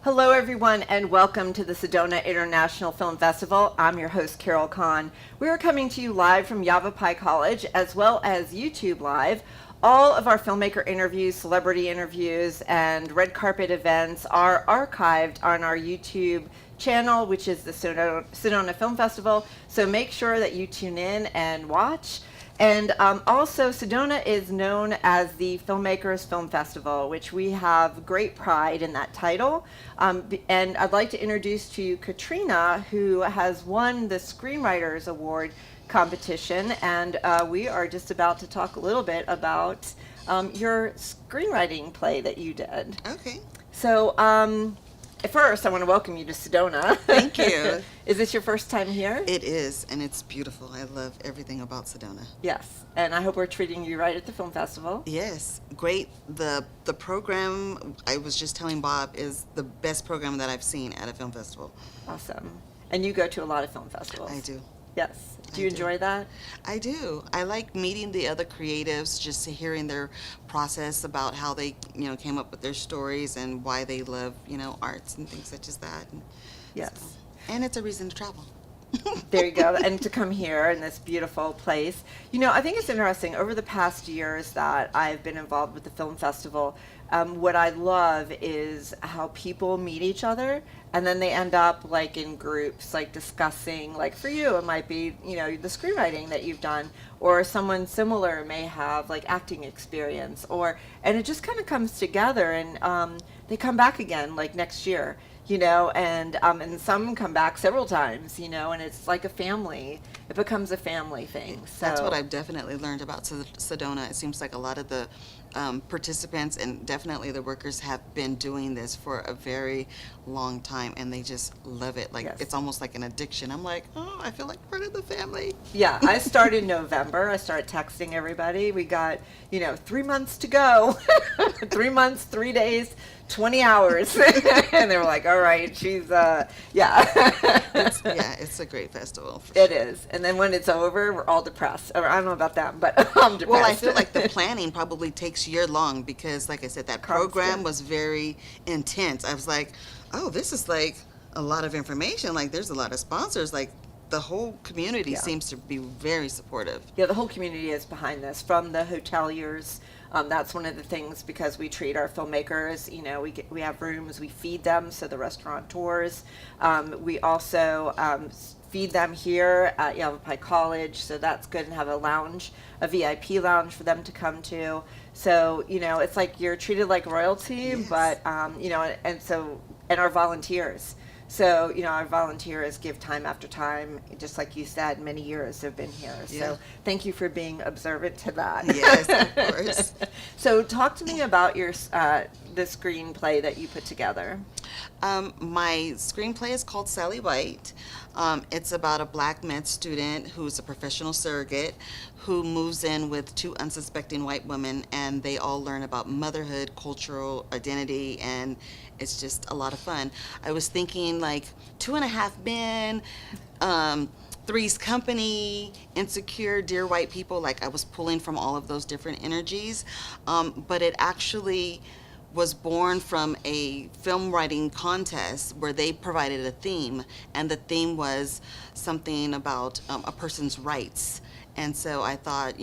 Hello, everyone, and welcome to the Sedona International Film Festival. I'm your host, Carol Kahn. We are coming to you live from Yavapai College, as well as YouTube Live. All of our filmmaker interviews, celebrity interviews, and red carpet events are archived on our YouTube channel, which is the Sedona Film Festival. So make sure that you tune in and watch. And also, Sedona is known as the Filmmakers Film Festival, which we have great pride in that title. And I'd like to introduce to you Katrina, who has won the Screenwriters Award competition. And we are just about to talk a little bit about your screenwriting play that you did. Okay. So, first, I want to welcome you to Sedona. Thank you. Is this your first time here? It is, and it's beautiful. I love everything about Sedona. Yes, and I hope we're treating you right at the film festival. Yes, great. The program, I was just telling Bob, is the best program that I've seen at a film festival. Awesome. And you go to a lot of film festivals. I do. Yes. Do I you do. enjoy that? I do. I like meeting the other creatives, just hearing their process about how they, came up with their stories and why they love, arts and things such as that. And Yes. and it's a reason to travel. There you go. And to come here in this beautiful place. I think it's interesting. Over the past years that I've been involved with the film festival, what I love is how people meet each other and then they end up like in groups, like discussing, like for you, it might be, the screenwriting that you've done, or someone similar may have like acting experience, and it just kind of comes together and they come back again like next year. And some come back several times, and it's like a family. It becomes a family thing. So That's what I've definitely learned about Sedona. It seems like a lot of the participants and definitely the workers have been doing this for a very long time, and they just love it. Like Yes. It's almost like an addiction. I'm like, oh, I feel like part of the family. Yeah, I started in November. I started texting everybody. We got, 3 months to go. 3 months, 3 days, 20 hours. And they were like, all right, she's, yeah. Yeah, it's a great festival. For It sure. is. And then when it's over, we're all depressed. Or I don't know about that, but I'm depressed. Well, I feel like the planning probably takes year long because, like I said, that program Constant. was very intense. I was like, oh, this is like a lot of information. Like, there's a lot of sponsors. Like, the whole community Yeah. seems to be very supportive. Yeah, the whole community is behind this, from the hoteliers. That's one of the things, because we treat our filmmakers, we have rooms, we feed them, so the restaurateurs. We also feed them here at Yavapai College, so that's good, and have a lounge, a VIP lounge for them to come to. So, it's like you're treated like royalty, Yes. but, and our volunteers. So, our volunteers give time after time, just like you said, many years have been here. Yeah. So thank you for being observant to that. Yes, of course. So talk to me about your the screenplay that you put together. My screenplay is called Sally White. It's about a black med student who's a professional surrogate who moves in with two unsuspecting white women, and they all learn about motherhood, cultural identity, and it's just a lot of fun. I was thinking like Two and a Half Men, Three's Company, Insecure, Dear White People. Like, I was pulling from all of those different energies, but it actually was born from a film writing contest where they provided a theme, and the theme was something about a person's rights. And so I thought,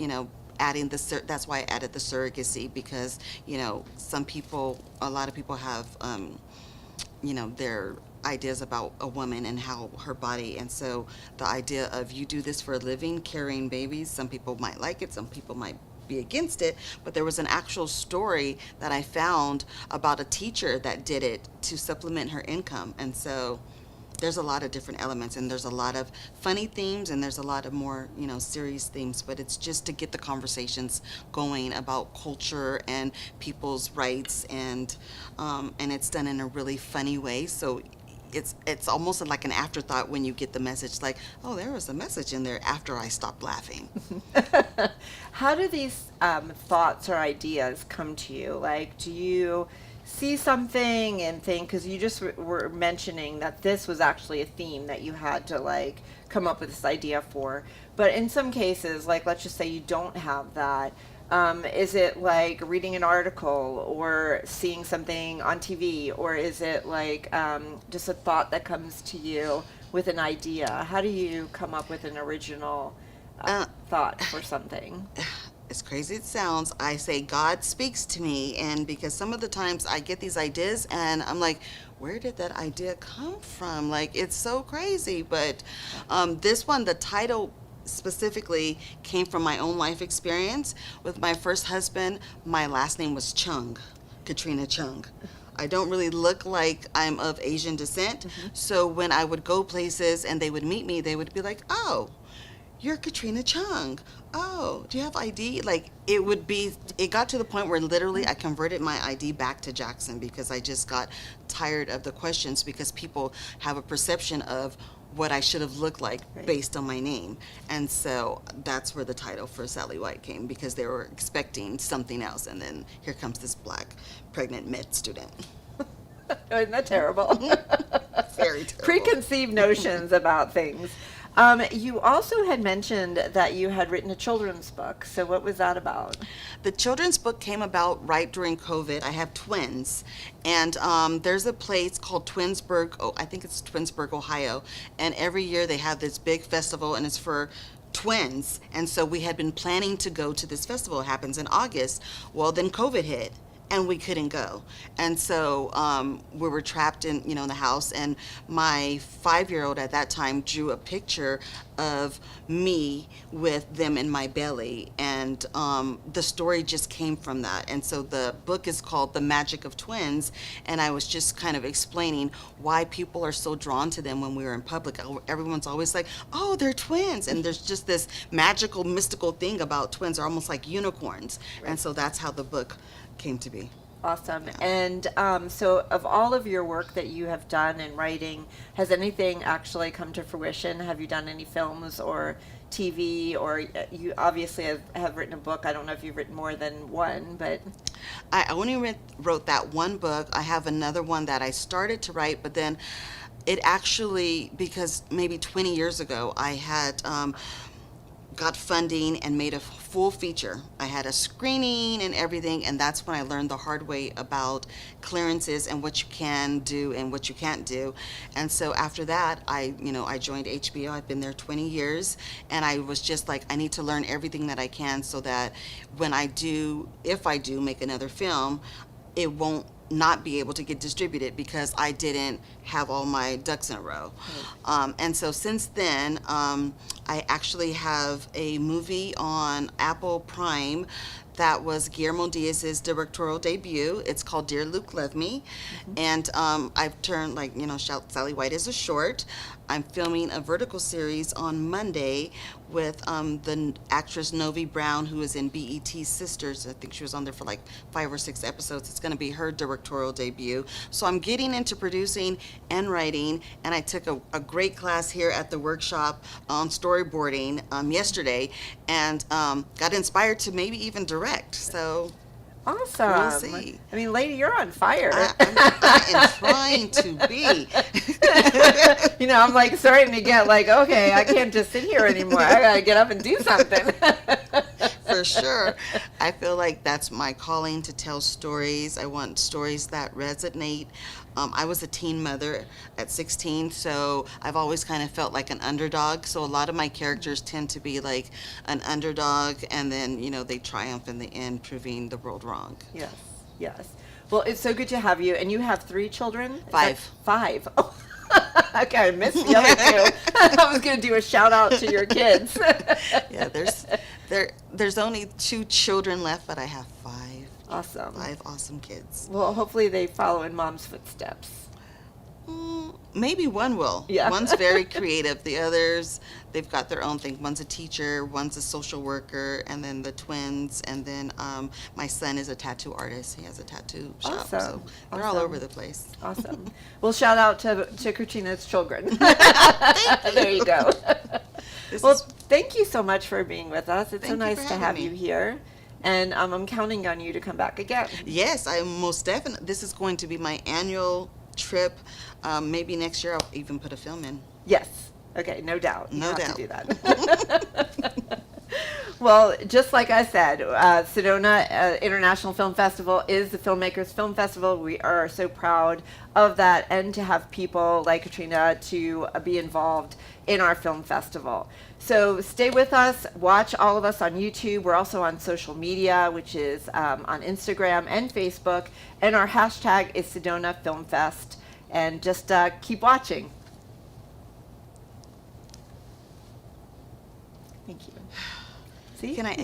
adding that's why I added the surrogacy, because a lot of people have their ideas about a woman and how her body, and so the idea of you do this for a living, carrying babies, some people might like it, some people might be against it, but there was an actual story that I found about a teacher that did it to supplement her income. And so there's a lot of different elements, and there's a lot of funny themes, and there's a lot of more serious themes, but it's just to get the conversations going about culture and people's rights, and it's done in a really funny way. So it's almost like an afterthought when you get the message, like, oh, there was a message in there after I stopped laughing. How do these thoughts or ideas come to you? Like, do you see something and think, because you just were mentioning that this was actually a theme that you had to like come up with this idea for, but in some cases, like let's just say you don't have that, Is it like reading an article or seeing something on TV, or is it like just a thought that comes to you with an idea? How do you come up with an original thought for something? As crazy as it sounds, I say God speaks to me, and because some of the times I get these ideas and I'm like, where did that idea come from? Like, it's so crazy. But this one, the title specifically came from my own life experience. With my first husband, my last name was Chung, Katrina Chung. I don't really look like I'm of Asian descent, so when I would go places and they would meet me, they would be like, oh, you're Katrina Chung. Oh, do you have ID? Like, it got to the point where literally I converted my ID back to Jackson because I just got tired of the questions, because people have a perception of what I should have looked like based on my name. And so that's where the title for Sally White came, because they were expecting something else. And then here comes this black pregnant med student. Isn't that terrible? Very terrible. Preconceived notions about things. You also had mentioned that you had written a children's book. So what was that about? The children's book came about right during COVID. I have twins, and there's a place called Twinsburg. Oh, I think it's Twinsburg, Ohio. And every year they have this big festival, and it's for twins. And so we had been planning to go to this festival. It happens in August. Well, then COVID hit, and we couldn't go. And so we were trapped in the house, and my 5-year-old at that time drew a picture of me with them in my belly, and the story just came from that. And so the book is called The Magic of Twins, and I was just kind of explaining why people are so drawn to them when we were in public. Everyone's always like, oh, they're twins, and there's just this magical, mystical thing about twins. They're almost like unicorns. Right. And so that's how the book came to be. Awesome. And so of all of your work that you have done in writing, has anything actually come to fruition? Have you done any films or TV, or you obviously have written a book? I don't know if you've written more than one, but... I only wrote that one book. I have another one that I started to write, but then it actually, because maybe 20 years ago, I had got funding and made a full feature. I had a screening and everything, and that's when I learned the hard way about clearances and what you can do and what you can't do. And so after that, I joined HBO. I've been there 20 years, and I was just like, I need to learn everything that I can so that when if I do make another film, it won't not be able to get distributed because I didn't have all my ducks in a row. Right. And so since then, I actually have a movie on Apple Prime that was Guillermo Diaz's directorial debut. It's called Dear Luke, Love Me. And I've turned, Sally White is a short. I'm filming a vertical series on Monday with the actress Novi Brown, who is in BET's Sisters. I think she was on there for like 5 or 6 episodes. It's going to be her directorial debut. So I'm getting into producing and writing, and I took a great class here at the workshop on storyboarding yesterday, and got inspired to maybe even direct. So awesome. We'll see. I mean, lady, you're on fire. I am trying to be. I'm like starting to get like, okay, I can't just sit here anymore. I got to get up and do something. For sure. I feel like that's my calling, to tell stories. I want stories that resonate. I was a teen mother at 16, so I've always kind of felt like an underdog. So a lot of my characters tend to be like an underdog, and then, they triumph in the end, proving the world wrong. Yes, yes. Well, it's so good to have you. And you have 3 children? 5. 5. Oh. Okay, I missed the other 2. I was going to do a shout out to your kids. Yeah, there's only 2 children left, but I have 5. Awesome. 5 awesome kids. Well, hopefully they follow in mom's footsteps. Maybe one will. Yeah. One's very creative. The others, they've got their own thing. One's a teacher, one's a social worker, and then the twins. And then my son is a tattoo artist. He has a tattoo shop. Awesome. So they're all over the place. Awesome. Well, shout out to Katrina's children. There you go. Thank you so much for being with us. It's so nice to have you here. And I'm counting on you to come back again. Yes, I most definitely. This is going to be my annual trip. Maybe next year I'll even put a film in. Yes. Okay, no doubt. No doubt. You have to do that. Well, just like I said, Sedona International Film Festival is the Filmmakers Film Festival. We are so proud of that, and to have people like Katrina to be involved in our film festival. So stay with us, watch all of us on YouTube. We're also on social media, which is on Instagram and Facebook, and our hashtag is Sedona Film Fest. And just keep watching. Thank you. See? Can I